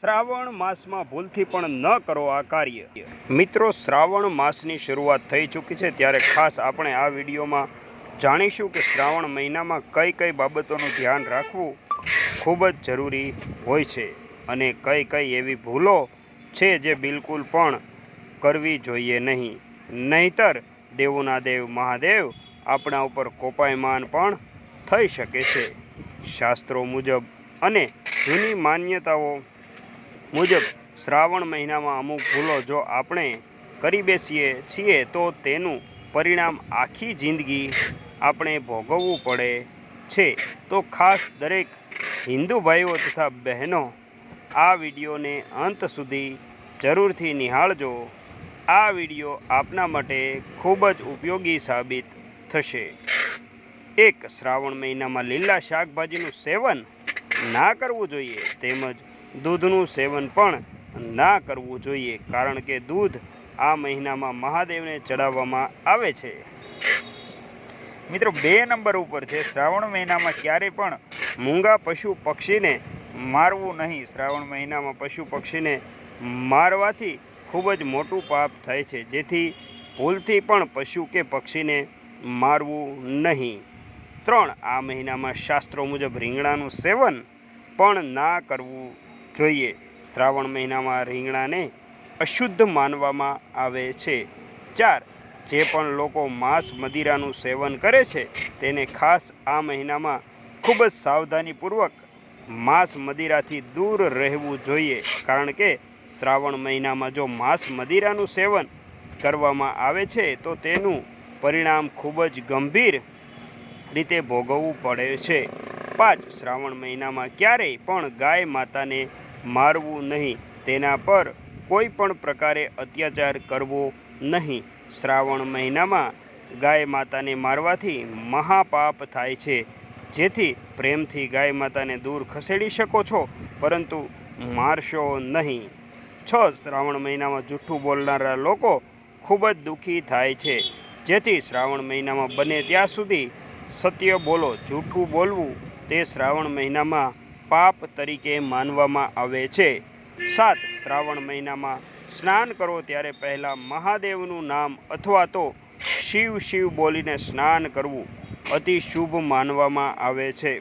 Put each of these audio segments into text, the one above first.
શ્રાવણ માસમાં ભૂલથી પણ ન કરો આ કાર્ય। મિત્રો, શ્રાવણ માસની શરૂઆત થઈ ચૂકી છે, ત્યારે ખાસ આપણે આ વિડીયોમાં જાણીશું કે શ્રાવણ મહિનામાં કઈ કઈ બાબતોનું ધ્યાન રાખવું ખૂબ જ જરૂરી હોય છે અને કઈ કઈ એવી ભૂલો છે જે બિલકુલ પણ કરવી જોઈએ નહીં, નહીંતર દેવોના દેવ મહાદેવ આપણા ઉપર કોપાયમાન પણ થઈ શકે છે। શાસ્ત્રો મુજબ અને જૂની માન્યતાઓ મુજબ શ્રાવણ મહિનામાં અમુક ભૂલો જો આપણે કરી બેસીએ છીએ તો તેનું પરિણામ આખી જિંદગી આપણે ભોગવવું પડે છે। તો ખાસ દરેક હિન્દુ ભાઈઓ તથા બહેનો આ વિડીયોને અંત સુધી જરૂરથી નિહાળજો। આ વિડીયો આપના માટે ખૂબ જ ઉપયોગી સાબિત થશે। 1. શ્રાવણ મહિનામાં લીલા શાકભાજીનું સેવન ના કરવું જોઈએ, તેમજ દૂધનું સેવન પણ ના કરવું જોઈએ, કારણ કે દૂધ આ મહિનામાં મહાદેવને ચડાવવામાં આવે છે। મિત્રો, 2 નંબર ઉપર છે શ્રાવણ મહિનામાં ક્યારે પણ મૂંગા પશુ પક્ષીને મારવું નહીં। શ્રાવણ મહિનામાં પશુ પક્ષીને મારવાથી ખૂબ જ મોટું પાપ થાય છે, જેથી ભૂલથી પણ પશુ કે પક્ષીને મારવું નહીં। 3. આ મહિનામાં શાસ્ત્રો મુજબ રીંગણાનું સેવન પણ ના કરવું જોઈએ। શ્રાવણ મહિનામાં રીંગણાને અશુદ્ધ માનવામાં આવે છે। 4. જે પણ લોકો માંસ મદિરાનું સેવન કરે છે તેને ખાસ આ મહિનામાં ખૂબ જ સાવધાનીપૂર્વક માંસ મદિરાથી દૂર રહેવું જોઈએ, કારણ કે શ્રાવણ મહિનામાં જો માંસ મદિરાનું સેવન કરવામાં આવે છે તો તેનું પરિણામ ખૂબ જ ગંભીર રીતે ભોગવવું પડે છે। 5. શ્રાવણ મહિનામાં ક્યારેય પણ ગાય માતાને મારવું નહીં, તેના પર કોઈ પણ પ્રકારે અત્યાચાર કરવો નહીં। શ્રાવણ મહિનામાં ગાય માતાને મારવાથી મહાપાપ થાય છે, જેથી પ્રેમથી ગાય માતાને દૂર ખસેડી શકો છો, પરંતુ મારશો નહીં। 6. શ્રાવણ મહિનામાં જૂઠું બોલનારા લોકો ખૂબ જ દુઃખી થાય છે, જેથી શ્રાવણ મહિનામાં બને ત્યાં સુધી સત્ય બોલો। જૂઠું બોલવું તે શ્રાવણ મહિનામાં પાપ તરીકે માનવામાં આવે છે। 7. શ્રાવણ મહિનામાં સ્નાન કરો ત્યારે પહેલાં મહાદેવનું નામ અથવા તો શિવ શિવ બોલીને સ્નાન કરવું અતિ શુભ માનવામાં આવે છે।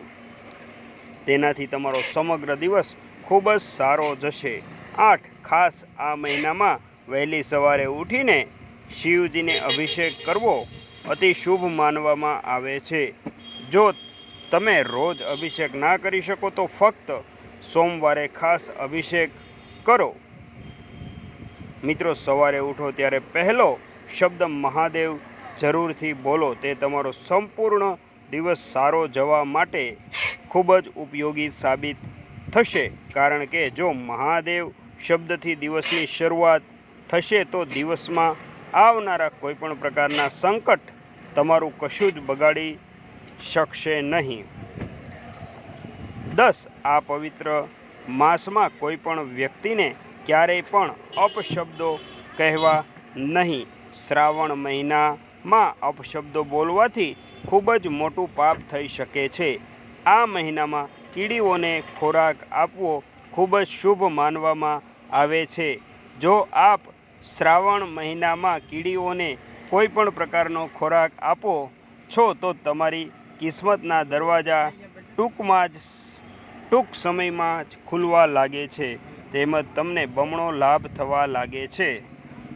તેનાથી તમારો સમગ્ર દિવસ ખૂબ જ સારો જશે। 8. ખાસ આ મહિનામાં વહેલી સવારે ઉઠીને શિવજીને અભિષેક કરવો અતિ શુભ માનવામાં આવે છે। જો તમે રોજ અભિષેક ના કરી શકો તો ફક્ત સોમવારે ખાસ અભિષેક કરો। મિત્રો, સવારે ઉઠો ત્યારે પહેલો શબ્દ મહાદેવ જરૂરથી બોલો, તે તમારો સંપૂર્ણ દિવસ સારો જવા માટે ખૂબ જ ઉપયોગી સાબિત થશે, કારણ કે જો મહાદેવ શબ્દથી દિવસની શરૂઆત થશે તો દિવસમાં આવનારા કોઈપણ પ્રકારના સંકટ તમારું કશું જ બગાડી શકશે નહીં। 10. આ પવિત્ર માસમાં કોઈ પણ વ્યક્તિને ક્યારેય પણ અપશબ્દો કહેવા નહીં। શ્રાવણ મહિનામાં અપશબ્દો બોલવાથી ખૂબ જ મોટું પાપ થઈ શકે છે। આ મહિનામાં કીડીઓને ખોરાક આપવો ખૂબ જ શુભ માનવામાં આવે છે। જો આપ શ્રાવણ મહિનામાં કીડીઓને કોઈ પણ પ્રકારનો ખોરાક આપો છો તો તમારી કિસ્મતના દરવાજા ટૂંક સમયમાં જ ખુલવા લાગે છે, તેમજ તમને બમણો લાભ થવા લાગે છે।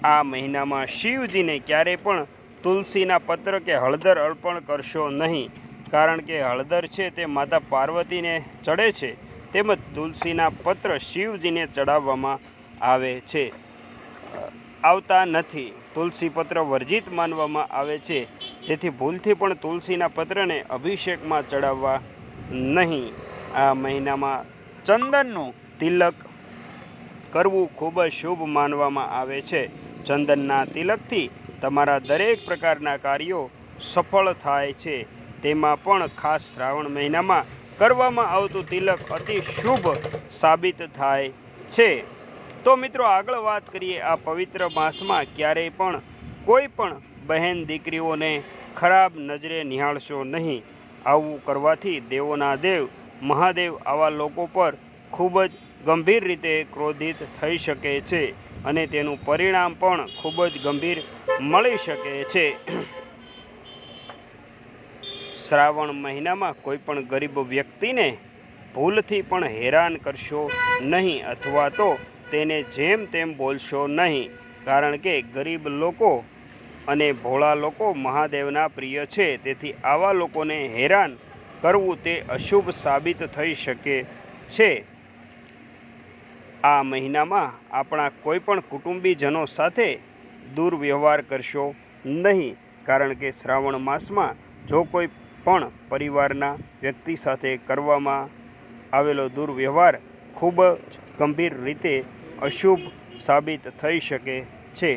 આ મહિનામાં શિવજીને ક્યારેય પણ તુલસીના પત્ર કે હળદર અર્પણ કરશો નહીં, કારણ કે હળદર છે તે માતા પાર્વતીને ચડે છે, તેમજ તુલસીના પત્ર શિવજીને ચડાવવામાં આવતા નથી। તુલસી પત્ર વર્જિત માનવામાં આવે છે, જેથી ભૂલથી પણ તુલસીના પત્રને અભિષેકમાં ચડાવવા નહીં। આ મહિનામાં ચંદનનું તિલક કરવું ખૂબ જ શુભ માનવામાં આવે છે। ચંદનના તિલકથી તમારા દરેક પ્રકારના કાર્યો સફળ થાય છે, તેમાં પણ ખાસ શ્રાવણ મહિનામાં કરવામાં આવતું તિલક અતિ શુભ સાબિત થાય છે। તો મિત્રો, આગળ વાત કરીએ આ પવિત્ર માસમાં ક્યારેય પણ કોઈ પણ બહેન દીકરીઓને ખરાબ નજરે નિહાળશો નહીં। આવું કરવાથી દેવોના દેવ મહાદેવ આવા લોકો પર ખૂબ જ ગંભીર રીતે ક્રોધિત થઈ શકે છે અને તેનું પરિણામ પણ ખૂબ જ ગંભીર મળી શકે છે. શ્રાવણ મહિનામાં કોઈ પણ ગરીબ વ્યક્તિને ભૂલથી પણ હેરાન કરશો નહીં અથવા તો તેને જેમ તેમ બોલશો નહીં, કારણ કે ગરીબ લોકો અને ભોળા લોકો મહાદેવના પ્રિય છે. તેથી આવા લોકોને હેરાન કરવું તે અશુભ સાબિત થઈ શકે છે. આ મહિનામાં આપણા કોઈ પણ કુટુંબીજનો સાથે દુર્વ્યવહાર કરશો નહીં, કારણ કે શ્રાવણ માસમાં જો કોઈ પણ પરિવારના વ્યક્તિ સાથે કરવામાં આવેલો દુર્વ્યવહાર ખૂબ જ ગંભીર રીતે અશુભ સાબિત થઈ શકે છે.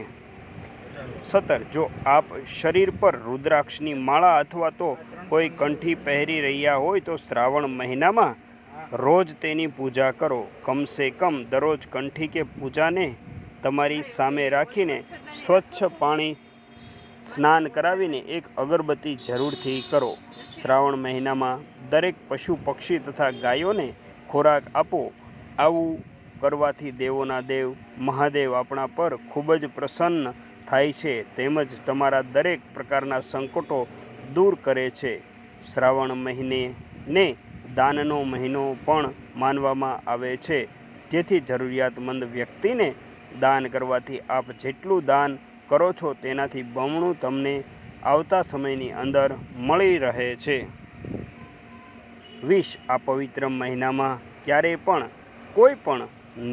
17. જો આપ શરીર પર રુદ્રાક્ષની માળા અથવા તો કોઈ કંઠી પહેરી રહ્યા હોય તો શ્રાવણ મહિનામાં રોજ તેની પૂજા કરો. કમસે કમ દરરોજ કંઠી કે પૂજાને તમારી સામે રાખીને સ્વચ્છ પાણી સ્નાન કરાવીને એક અગરબત્તી જરૂરથી કરો. શ્રાવણ મહિનામાં દરેક પશુ પક્ષી તથા ગાયોને ખોરાક આપો. આવું કરવાથી દેવોના દેવ મહાદેવ આપણા પર ખૂબ જ પ્રસન્ન થાય છે તેમજ તમારા દરેક પ્રકારના સંકટો દૂર કરે છે. શ્રાવણ મહિનેને દાનનો મહિનો પણ માનવામાં આવે છે, જેથી જરૂરિયાતમંદ વ્યક્તિને દાન કરવાથી આપ જેટલું દાન કરો છો તેનાથી બમણું તમને આવતા સમયની અંદર મળી રહે છે. 20. આ પવિત્ર મહિનામાં ક્યારેય પણ કોઈ પણ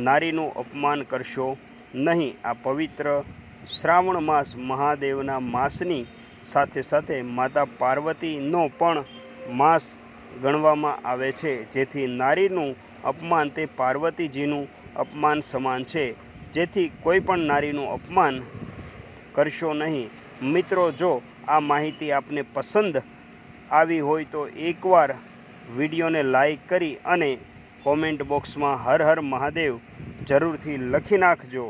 નારીનું અપમાન કરશો નહીં. આ પવિત્ર શ્રાવણ માસ મહાદેવના માસની સાથે સાથે માતા પાર્વતીનો પણ માસ ગણવામાં આવે છે, જેથી નારીનું અપમાન તે પાર્વતીજીનું અપમાન સમાન છે. જેથી કોઈ પણ નારીનું અપમાન કરશો નહીં. મિત્રો, જો આ માહિતી આપને પસંદ આવી હોય તો એકવાર વિડીયોને લાઈક કરી અને કોમેન્ટ બોક્સમાં હર હર મહાદેવ જરૂરથી લખી નાખજો,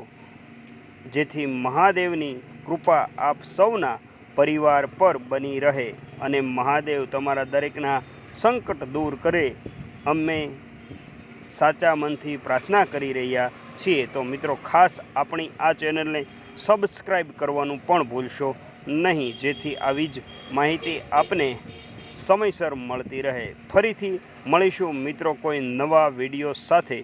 જેથી મહાદેવની કૃપા આપ સૌના પરિવાર પર બની રહે અને મહાદેવ તમારા દરેકના સંકટ દૂર કરે. અમે સાચા મનથી પ્રાર્થના કરી રહ્યા છીએ. તો મિત્રો, ખાસ આપણી આ ચેનલને સબસ્ક્રાઈબ કરવાનું પણ ભૂલશો નહીં, જેથી આવી જ માહિતી આપને સમયસર મળતી રહે. ફરીથી મળીશું મિત્રો કોઈ નવા વિડીયો સાથે.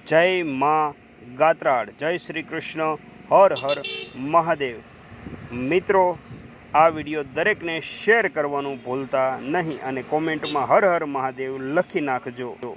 જય મા ગાત્રાળ, જય શ્રી કૃષ્ણ, હર હર મહાદેવ. મિત્રો, આ વિડીયો દરેકને શેર કરવાનું ભૂલતા નહીં અને કોમેન્ટમાં હર હર મહાદેવ લખી નાખજો.